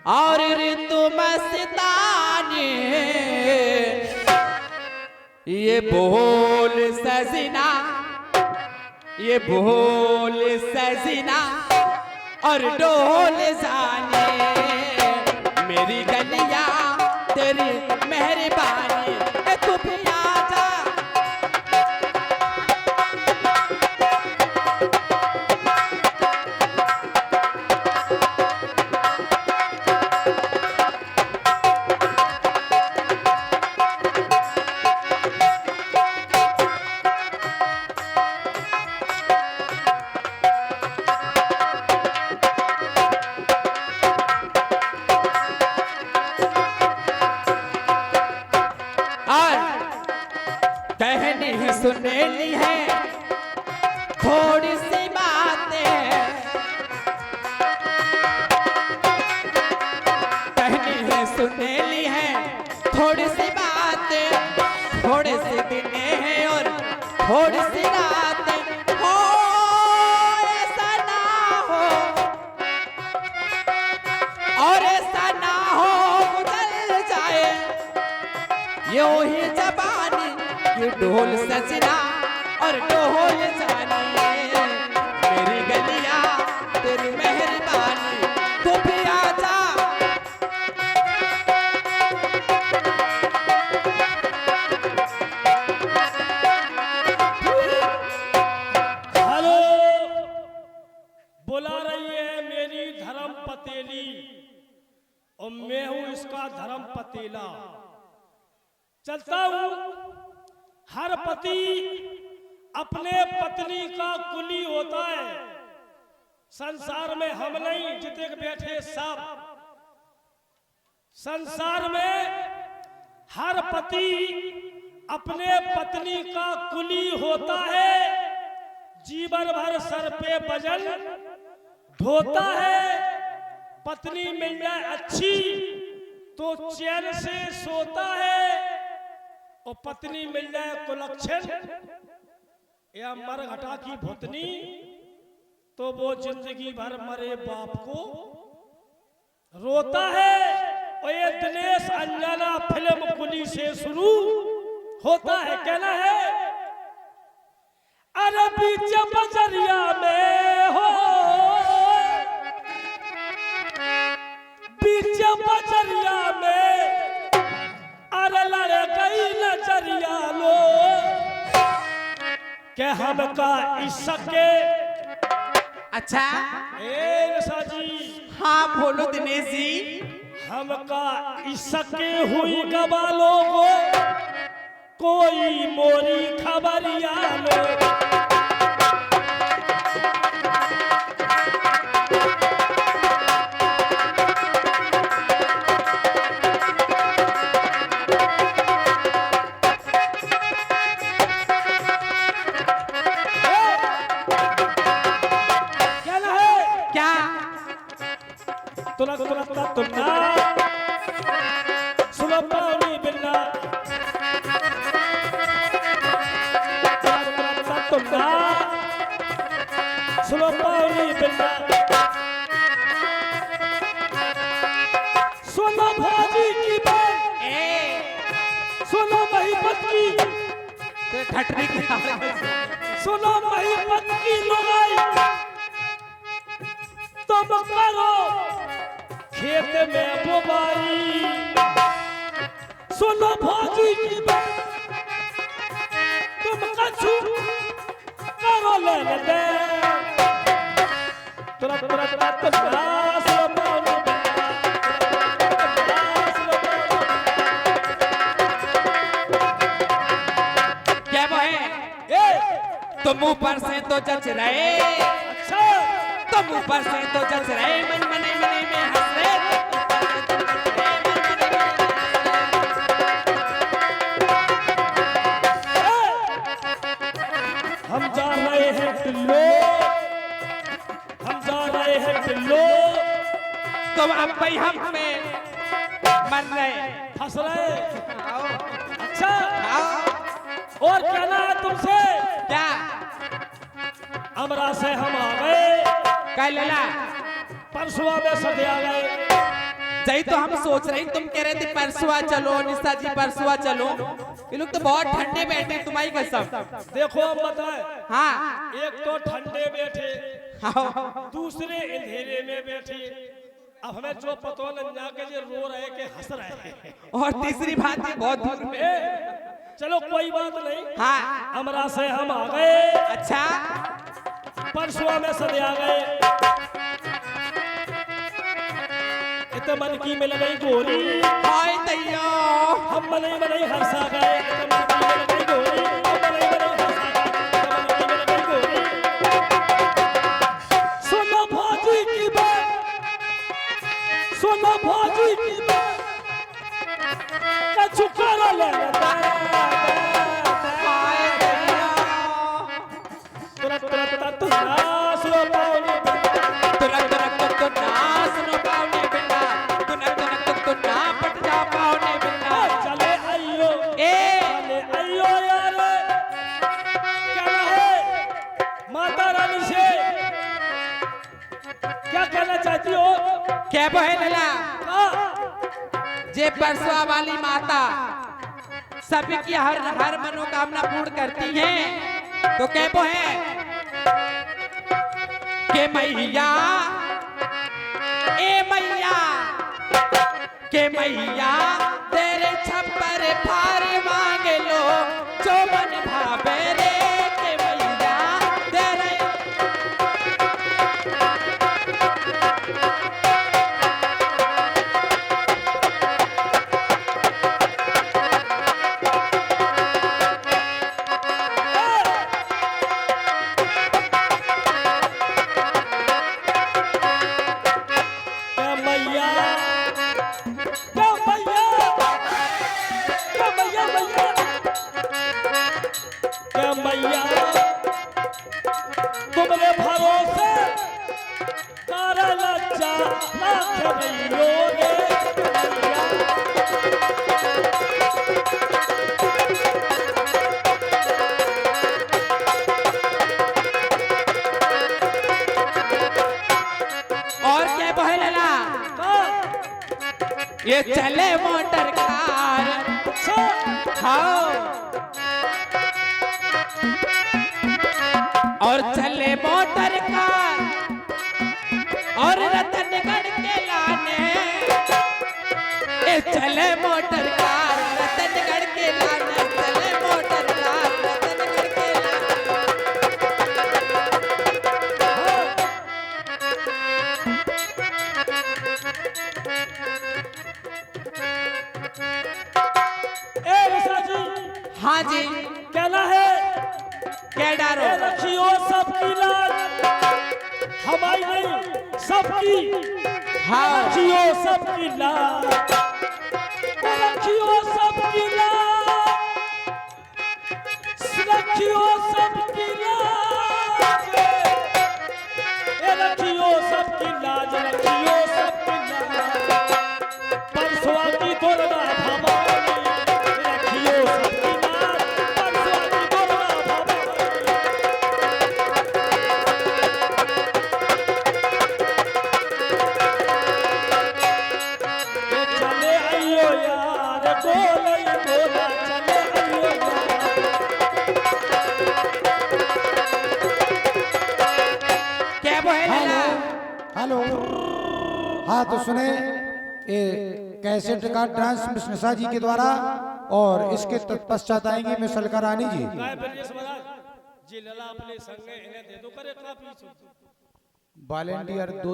और ऋतु मस्तानी ये बोल सजना, ये बोल सजना और डोल जाने मेरी गलियां तेरी मेहरबानी तू भी आजा। कहनी सुनेली है थोड़ी सी बातें, कहनी है सुनेली है थोड़ी सी बातें, थोड़े से दिन हैं और थोड़ी सी रातें। हो ऐसा ना हो और ऐसा ना हो गुजर जाए ये वही जबानी ये ढोल सजना और ढोल जानी मेरी गलियां तेरी मेहरबानी तू भी आजा। हेलो, बुला रही है मेरी धर्म पतेली और मैं हूं इसका धर्म पतेला। चलता हूं। हर पति अपने पत्नी का कुली होता है। संसार में हम नहीं जितने बैठे सब, संसार में हर पति अपने पत्नी का कुली होता है। जीवन भर सर पे वजन ढोता है। पत्नी मिल जाए अच्छी तो चैन से सोता है और पत्नी मिल जाए कुलक्षण या मरघटा की भूतनी तो वो जिंदगी भर मरे बाप को रोता है। और ये दिनेश अंजना फिल्म कुली से शुरू होता है। कहना है अरे बीच बजरिया में हो, बीच बजरिया में अरे लड़ गई नजरिया लो के हमका इसके। अच्छा ए नशा जी, हाँ बोलो दिनेश जी। हमका इसके हुई गवा लोगो कोई मोरी खबरिया लो। तुला तुला तुला सुनो पानी बिल्ला तुला सुनो पानी बिल्ला सुनो भाजी की बात सुनो महिपत की ठटरी की सुनो महिपत की लुगाई तुम करो खेत में बुवाई। सुनो भौजी की बात तुम कछु करो लेन दे। तुरंत तुरंत तुरंत क्या वो है तुम ऊपर से तो जच रहे। अच्छा तुम ऊपर से तो जच रहे मन मने मने में हंस रहे। हम जा रहे हैं टिल्लो, हम जा रहे हैं टिल्लो। तुम अब भाई हम पे मर रहे फंस रहे। अच्छा आओ। और कहना है तुमसे क्या अमरा से हम आ गए कह लेला परसुआ में सदे आ गए जही तो हम सोच रहे हैं, तुम कह रहे थे परसुआ चलो निशा जी, परसुआ चलो। ये लोग तो बहुत ठंडे बैठे, तुम्हारी कसम। देखो अब बताए, हाँ एक तो ठंडे बैठे, हाँ दूसरे अंधेरे में बैठे। अब हमें जो पतो न के जे रो रहे के हंस रहे हैं। और तीसरी बात ये बहुत दूर में। चलो कोई बात नहीं, हाँ हमरा से हम आ गए, अच्छा परसुआ में सदे आ गए। इतने मन की मिल गई गोरी, हाय दैया, हम मनई हंसा गए। इतने मन की मिल गई गोरी, हम मनई हंसा गए। इतने मन की मिल गई गोरी। सुनो भाजी की बात, सुनो भाजी की बात, कछु कर ले हाय दैया, तुरंत तुरंत नास लो पाऊनी, तुरंत तो नास न पाउने बिना, तुरंत तो ना पट जा पाउने बिना। चले आइयो ए चले आइयो यार, क्या है माता रानी से क्या कहना चाहती हो? क्या बहन लला, हाँ, जे परसुआ वाली माता सभी की हर मनोकामना पूर्ण करती हैं, तो कहबो है के मैया, ए मैया, के मैया तेरे छप्पर फार मांग लो जो मन भावे रे, के मैया तेरे। क्या मैया, क्या मैया, क्या मैया, मैया, क्या मैया, तुमरे भरोसे तारा लज्जा लाख भैयो रे मैया। और क्या बहन लला, ये चले मोटर कार, अच्छा, हाँ और चले मोटर कार, और रतनगढ़ के लाने, ये चले मोटर कार रतनगढ़ के लाने, चले मोटर कार रतनगढ़ के लाने। ए ऋषा जी, हाँ जी, कहना है क्या डारो, ए रखियो सबकी लाज, हमारी नहीं सबकी, हाँ रखियो सबकी लाज, ए रखियो सबकी लाज, रखियो सबकी लाज, ए रखियो सबकी लाज, रखियो सबकी लाज, परसुआ की दुर्गा भवानी, रखियो सबकी लाज, परसुआ की दुर्गा भवानी। ये चले आइयो यार, बोले बोला चले आइयो यार। क्या बहन लला, हेलो, हाँ तो सुने, ये कैसेट का ट्रांसमिशन निशा जी के द्वारा, और इसके तत्पश्चात आएंगे मिसल का रानी जी। काय ब्रजेश महाराज जी, लला अपने संगे इन्हें दे दो करे काफी। वॉलेंटियर दो